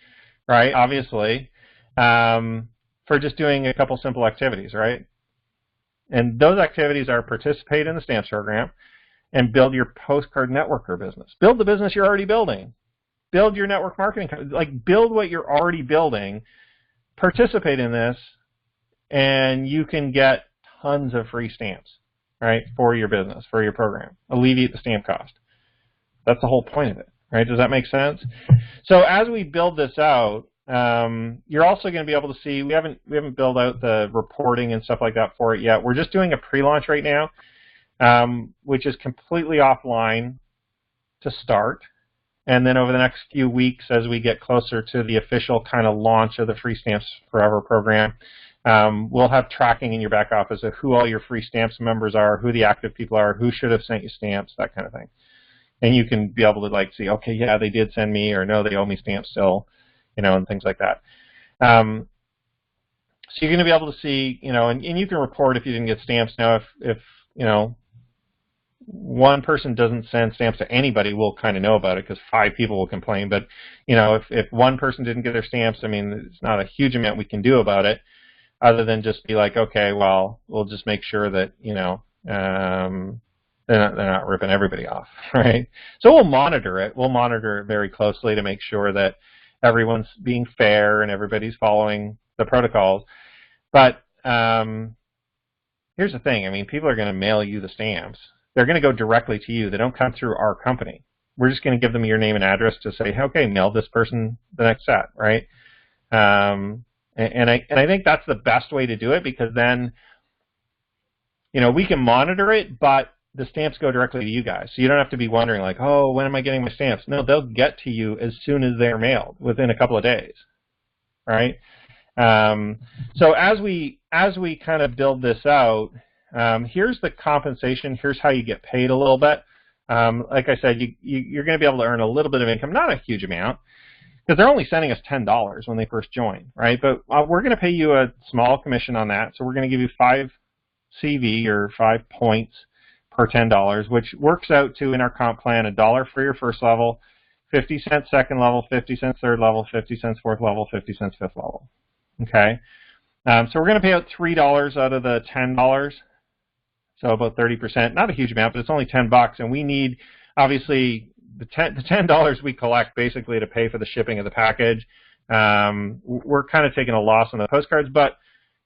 [SPEAKER 1] right, obviously, for just doing a couple simple activities, right? And those activities are participate in the stamps program and build your postcard networker business. Build the business you're already building. Build your network marketing, like build what you're already building, participate in this, and you can get tons of free stamps, right, for your business, for your program. Alleviate the stamp cost. That's the whole point of it, right? Does that make sense? So as we build this out, you're also going to be able to see, we haven't built out the reporting and stuff like that for it yet. We're just doing a pre-launch right now, which is completely offline to start. And then over the next few weeks, as we get closer to the official kind of launch of the Free Stamps Forever program, we'll have tracking in your back office of who all your Free Stamps members are, who the active people are, who should have sent you stamps, that kind of thing. And you can be able to like see, okay, yeah, they did send me, or no, they owe me stamps still, and things like that. So you're going to be able to see, and you can report if you didn't get stamps. Now, if one person doesn't send stamps to anybody, we'll kind of know about it because 5 people will complain. But, if one person didn't get their stamps, I mean, it's not a huge amount we can do about it other than just be like, okay, well, we'll just make sure that, they're not ripping everybody off, right? So we'll monitor it. We'll monitor it very closely to make sure that everyone's being fair and everybody's following the protocols. But here's the thing. I mean, people are going to mail you the stamps. They're going to go directly to you. They don't come through our company. We're just going to give them your name and address to say, okay, mail this person the next set, right? And I think that's the best way to do it because then, we can monitor it, but the stamps go directly to you guys. So you don't have to be wondering like, oh, when am I getting my stamps? No, they'll get to you as soon as they're mailed, within a couple of days, right? So as we kind of build this out, here's the compensation. Here's how you get paid a little bit. Like I said, you're going to be able to earn a little bit of income, not a huge amount, because they're only sending us $10 when they first join, right? But we're going to pay you a small commission on that. So we're going to give you 5 CV or 5 points per $10, which works out to, in our comp plan, $1 for your first level, 50 cents second level, 50 cents third level, 50 cents fourth level, 50 cents fifth level. Okay? So we're going to pay out $3 out of the $10. So about 30%, not a huge amount, but it's only $10, and we need, obviously, the $10 we collect basically to pay for the shipping of the package. We're kind of taking a loss on the postcards, but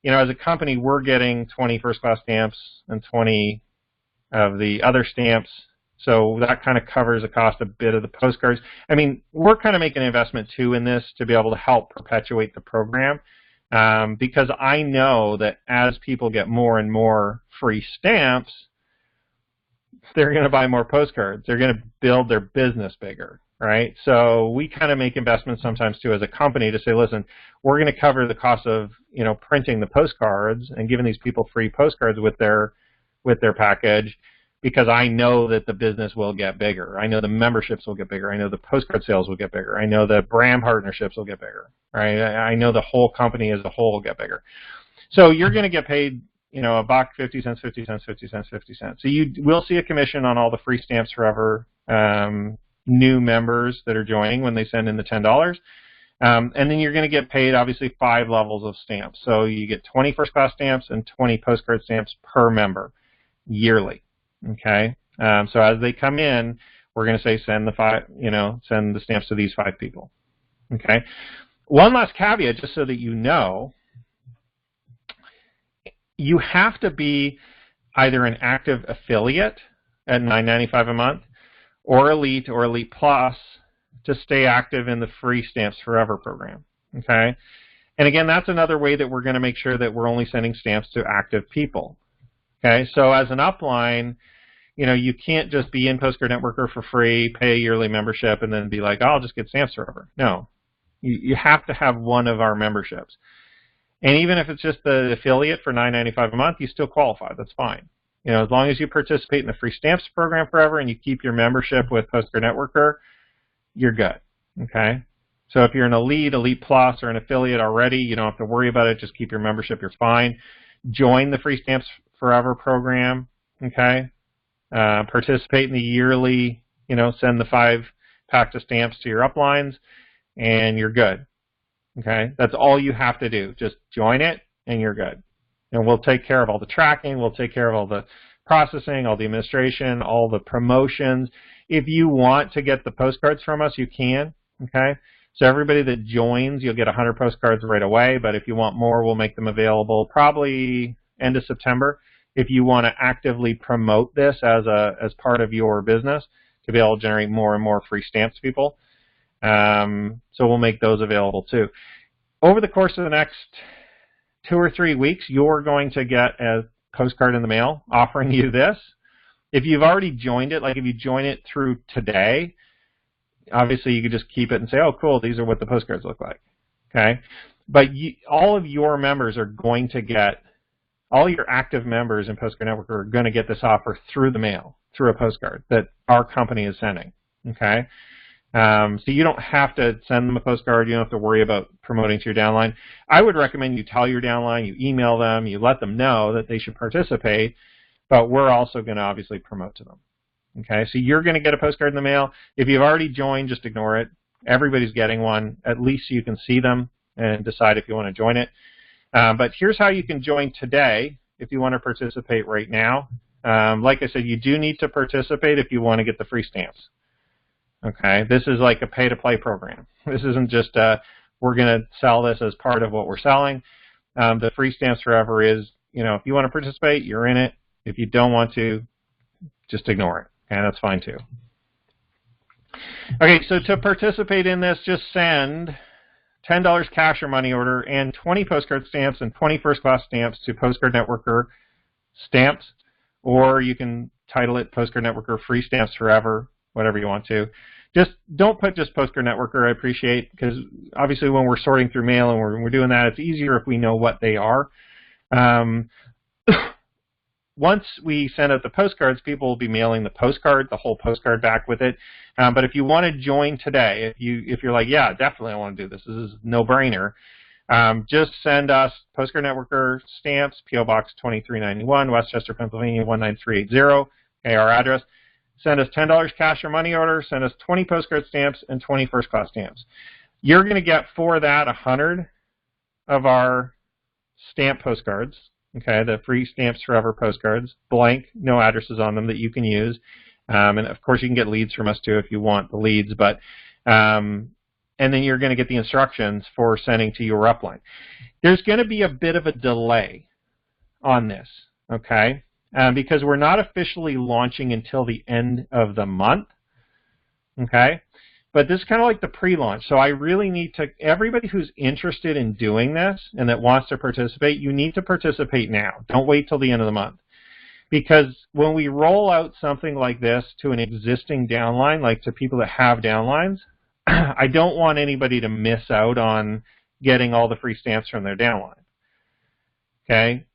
[SPEAKER 1] as a company, we're getting 20 first-class stamps and 20 of the other stamps, so that kind of covers the cost a bit of the postcards. I mean, we're kind of making an investment too in this to be able to help perpetuate the program. Because I know that as people get more and more free stamps, they're going to buy more postcards. They're going to build their business bigger, right? So we kind of make investments sometimes too as a company to say, listen, we're going to cover the cost of printing the postcards and giving these people free postcards with their package, because I know that the business will get bigger. I know the memberships will get bigger. I know the postcard sales will get bigger. I know the brand partnerships will get bigger, right? I know the whole company as a whole will get bigger. So you're going to get paid, $1, 50 cents, 50 cents, 50 cents, 50 cents. So you will see a commission on all the free Stamps Forever new members that are joining when they send in the $10. And then you're going to get paid, obviously, 5 levels of stamps. So you get 20 first-class stamps and 20 postcard stamps per member yearly. Okay, so as they come in, we're going to say send the stamps to these 5 people. Okay, one last caveat, just so that you have to be either an active affiliate at $9.95 a month, or Elite Plus to stay active in the free Stamps Forever program. Okay, and again, that's another way that we're going to make sure that we're only sending stamps to active people. Okay, so as an upline, you can't just be in Postcard Networker for free, pay a yearly membership, and then be like, oh, I'll just get Stamps Forever. No, you have to have one of our memberships. And even if it's just the affiliate for $9.95 a month, you still qualify. That's fine. As long as you participate in the free stamps program forever and you keep your membership with Postcard Networker, you're good. Okay? So if you're an Elite Plus, or an affiliate already, you don't have to worry about it. Just keep your membership. You're fine. Join the free Stamps Forever program. Okay? Participate in the yearly, send the 5 packs of stamps to your uplines, and you're good. Okay? That's all you have to do. Just join it, and you're good. And we'll take care of all the tracking. We'll take care of all the processing, all the administration, all the promotions. If you want to get the postcards from us, you can. Okay? So everybody that joins, you'll get 100 postcards right away, but if you want more, we'll make them available probably end of September. If you want to actively promote this as part of your business to be able to generate more and more free stamps to people. So we'll make those available too. Over the course of the next 2 or 3 weeks, you're going to get a postcard in the mail offering you this. If you've already joined it, like if you join it through today, obviously you could just keep it and say, oh, cool, these are what the postcards look like. Okay? But all of your members are going to get, all your active members in Postcard Network are going to get this offer through the mail, through a postcard that our company is sending. Okay? So you don't have to send them a postcard. You don't have to worry about promoting to your downline. I would recommend you tell your downline, you email them, you let them know that they should participate, but we're also going to obviously promote to them. Okay? So you're going to get a postcard in the mail. If you've already joined, just ignore it. Everybody's getting one, at least so you can see them and decide if you want to join it. But here's how you can join today if you want to participate right now. Like I said, you do need to participate if you want to get the free stamps. Okay, this is like a pay-to-play program. This isn't just we're going to sell this as part of what we're selling. The free Stamps Forever is, if you want to participate, you're in it. If you don't want to, just ignore it. Okay, that's fine too. Okay, so to participate in this, just send $10 cash or money order and 20 postcard stamps and 20 first-class stamps to Postcard Networker Stamps, or you can title it Postcard Networker, Free Stamps Forever, whatever you want to. Just don't put just Postcard Networker, I appreciate, because obviously when we're sorting through mail and we're doing that, it's easier if we know what they are. Once we send out the postcards, people will be mailing the postcard, the whole postcard back with it. But if you want to join today, if you're like, yeah, definitely I want to do this, this is a no-brainer, just send us Postcard Networker stamps, P.O. Box 2391, Westchester, Pennsylvania 19380. Okay, our address. Send us $10 cash or money order. Send us 20 postcard stamps and 20 first-class stamps. You're going to get for that 100 of our stamp postcards. Okay, the Free Stamps Forever postcards, blank, no addresses on them that you can use. And of course you can get leads from us too if you want the leads, but and then you're going to get the instructions for sending to your upline. There's going to be a bit of a delay on this, okay, because we're not officially launching until the end of the month, okay? But this is kind of like the pre-launch, so I really need to, everybody who's interested in doing this and that wants to participate, you need to participate now. Don't wait till the end of the month. Because when we roll out something like this to an existing downline, like to people that have downlines, I don't want anybody to miss out on getting all the free stamps from their downline. Okay?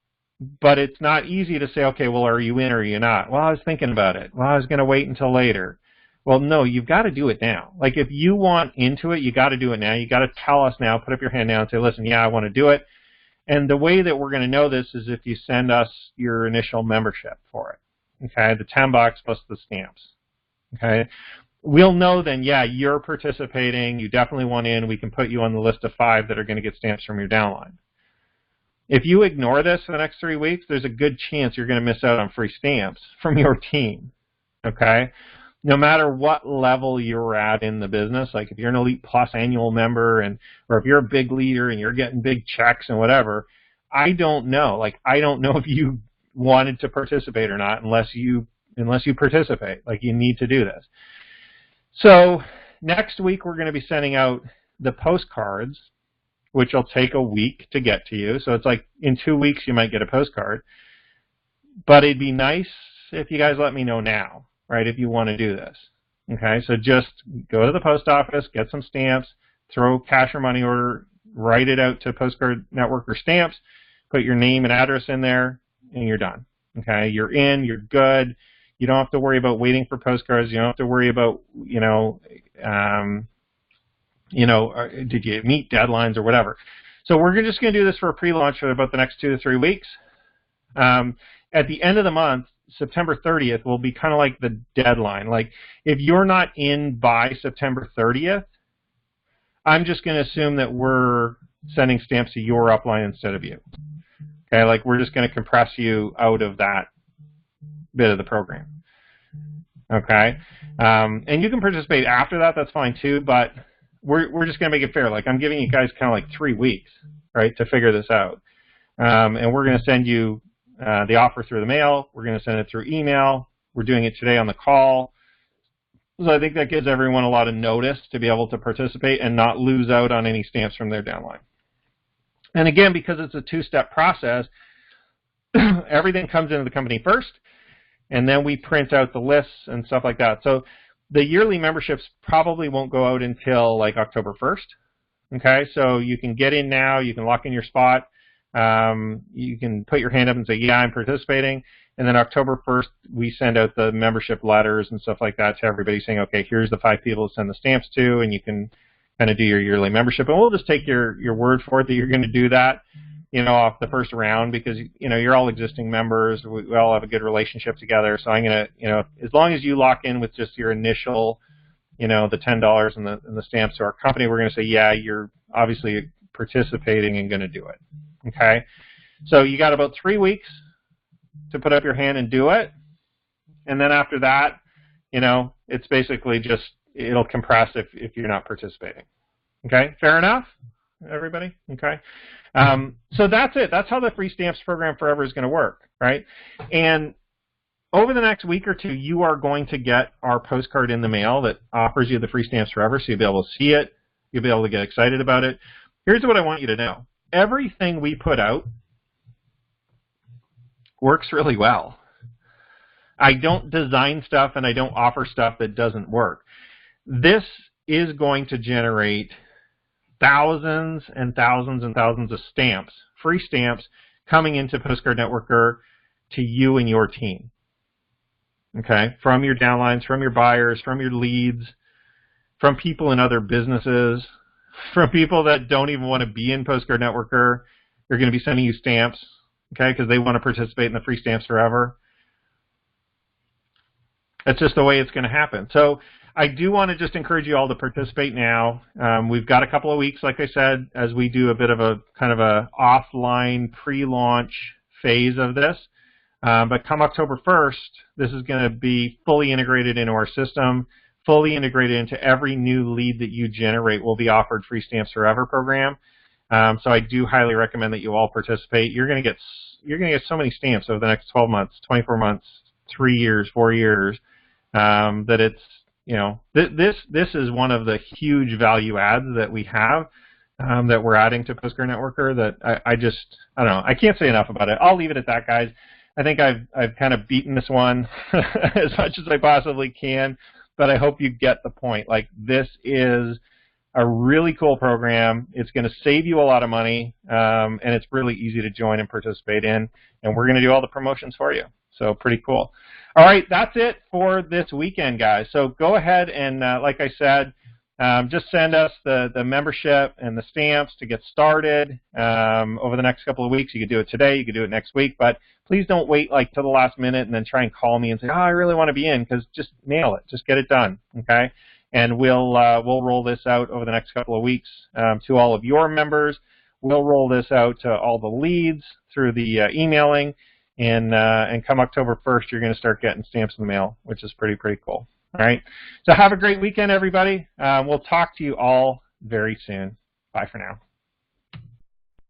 [SPEAKER 1] But it's not easy to say, okay, well, are you in or are you not? Well, I was thinking about it. Well, I was going to wait until later. Well, no, you've got to do it now. Like, if you want into it, you got to do it now. You got to tell us now, put up your hand now and say, listen, yeah, I want to do it. And the way that we're going to know this is if you send us your initial membership for it. Okay, the $10 plus the stamps. Okay, we'll know then, yeah, you're participating. You definitely want in. We can put you on the list of 5 that are going to get stamps from your downline. If you ignore this for the next 3 weeks, there's a good chance you're going to miss out on free stamps from your team. Okay. No matter what level you're at in the business, like if you're an Elite Plus annual member or if you're a big leader and you're getting big checks and whatever, I don't know. Like, I don't know if you wanted to participate or not unless you participate. Like, you need to do this. So next week we're going to be sending out the postcards, which will take a week to get to you. So it's like in 2 weeks you might get a postcard. But it'd be nice if you guys let me know now. Right, if you want to do this. Okay, so just go to the post office, get some stamps, throw cash or money order, write it out to Postcard Networker stamps, put your name and address in there, and you're done. Okay, you're in, you're good. You don't have to worry about waiting for postcards. You don't have to worry about, did you meet deadlines or whatever. So we're just going to do this for a pre-launch for about the next 2 to 3 weeks. At the end of the month, September 30th will be kind of like the deadline. Like, if you're not in by September 30th, I'm just going to assume that we're sending stamps to your upline instead of you. Okay, like we're just going to compress you out of that bit of the program. Okay, and you can participate after that. That's fine too. But we're just going to make it fair. Like, I'm giving you guys kind of like 3 weeks, right, to figure this out. And we're going to send you the offer through the mail. We're going to send it through email. We're doing it today on the call. So I think that gives everyone a lot of notice to be able to participate and not lose out on any stamps from their downline. And again, because it's a 2-step process, everything comes into the company first, and then we print out the lists and stuff like that. So the yearly memberships probably won't go out until like October 1st. Okay, so you can get in now. You can lock in your spot. You can put your hand up and say, yeah, I'm participating. And then October 1st, we send out the membership letters and stuff like that to everybody saying, okay, here's the 5 people to send the stamps to, and you can kind of do your yearly membership. And we'll just take your word for it that you're going to do that, off the first round because, you're all existing members. We all have a good relationship together. So I'm going to, as long as you lock in with just your initial, the $10 and the stamps to our company, we're going to say, yeah, you're obviously participating and going to do it. Okay, so you got about 3 weeks to put up your hand and do it, and then after that, it's basically just, it'll compress if you're not participating. Okay, fair enough, everybody? Okay, so that's it. That's how the Free Stamps Program Forever is going to work, right? And over the next week or two, you are going to get our postcard in the mail that offers you the Free Stamps Forever, so you'll be able to see it. You'll be able to get excited about it. Here's what I want you to know. Everything we put out works really well. I don't design stuff and I don't offer stuff that doesn't work. This is going to generate thousands and thousands and thousands of stamps, free stamps, coming into Postcard Networker to you and your team. Okay, from your downlines, from your buyers, from your leads, from people in other businesses, from people that don't even want to be in Postcard Networker. They're going to be sending you stamps, okay, because they want to participate in the free stamps forever. That's just the way it's going to happen. So I do want to just encourage you all to participate now. We've got a couple of weeks, like I said, as we do a bit of a kind of a offline pre-launch phase of this. But come October 1st, this is going to be fully integrated into our system, fully integrated into every new lead that you generate will be offered Free Stamps Forever program. So I do highly recommend that you all participate. You're going to get so many stamps over the next 12 months, 24 months, 3 years, 4 years, that it's, you know, this is one of the huge value adds that we have, that we're adding to Postcard Networker that I don't know. I can't say enough about it. I'll leave it at that, guys. I think I've kind of beaten this one as much as I possibly can, but I hope you get the point. Like, this is a really cool program. It's going to save you a lot of money, and it's really easy to join and participate in, and we're going to do all the promotions for you. So pretty cool. All right, that's it for this weekend, guys. So go ahead and, like I said, just send us the membership and the stamps to get started over the next couple of weeks. You could do it today, you could do it next week, but please don't wait like till the last minute and then try and call me and say, oh, I really want to be in, because just nail it. Just get it done, okay? And we'll roll this out over the next couple of weeks to all of your members. We'll roll this out to all the leads through the emailing, and come October 1st, you're going to start getting stamps in the mail, which is pretty cool. All right. So have a great weekend, everybody. We'll talk to you all very soon. Bye for now.